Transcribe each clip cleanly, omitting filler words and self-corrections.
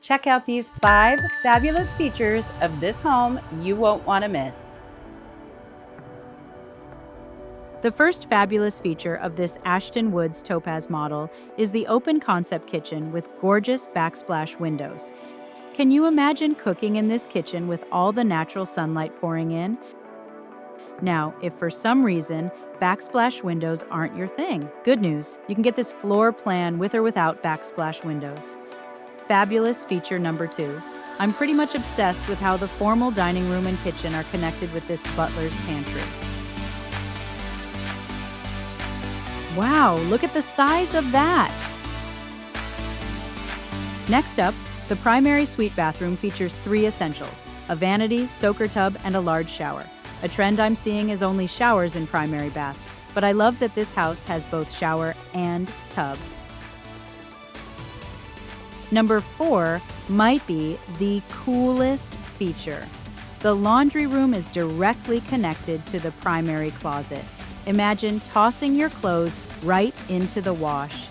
Check out these 5 fabulous features of this home you won't want to miss. The first fabulous feature of this Ashton Woods Topaz model is the open concept kitchen with gorgeous backsplash windows. Can you imagine cooking in this kitchen with all the natural sunlight pouring in? Now, if for some reason backsplash windows aren't your thing, good news, you can get this floor plan with or without backsplash windows. Fabulous feature number 2. I'm pretty much obsessed with how the formal dining room and kitchen are connected with this Butler's pantry. Wow, look at the size of that! Next up, the primary suite bathroom features 3 essentials: a vanity, soaker tub, and a large shower. A trend I'm seeing is only showers in primary baths, but I love that this house has both shower and tub. Number 4 might be the coolest feature. The laundry room is directly connected to the primary closet. Imagine tossing your clothes right into the wash.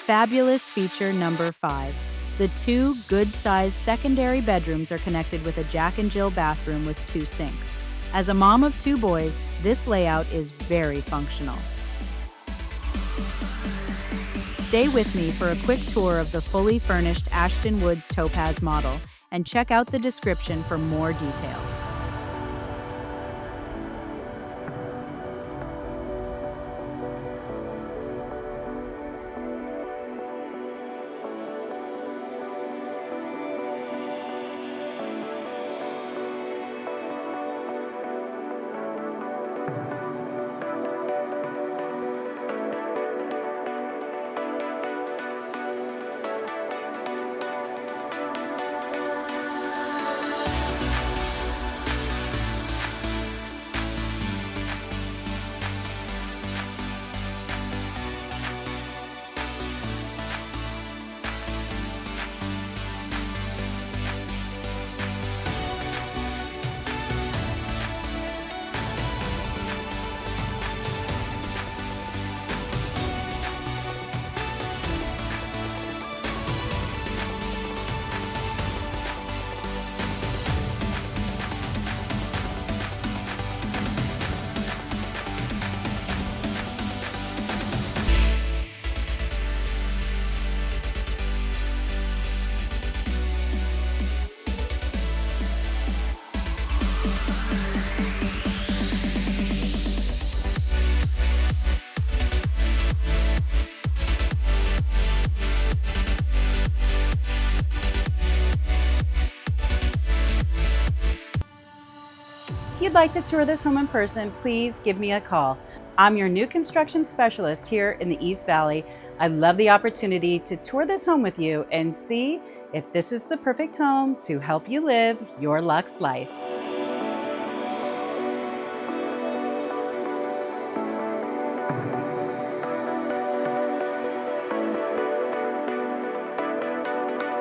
Fabulous feature number 5. The 2 good-sized secondary bedrooms are connected with a Jack and Jill bathroom with 2 sinks. As a mom of 2 boys, this layout is very functional. Stay with me for a quick tour of the fully furnished Ashton Woods Topaz model and check out the description for more details. If you'd like to tour this home in person, please give me a call. I'm your new construction specialist here in the East Valley. I love the opportunity to tour this home with you and see if this is the perfect home to help you live your luxe life.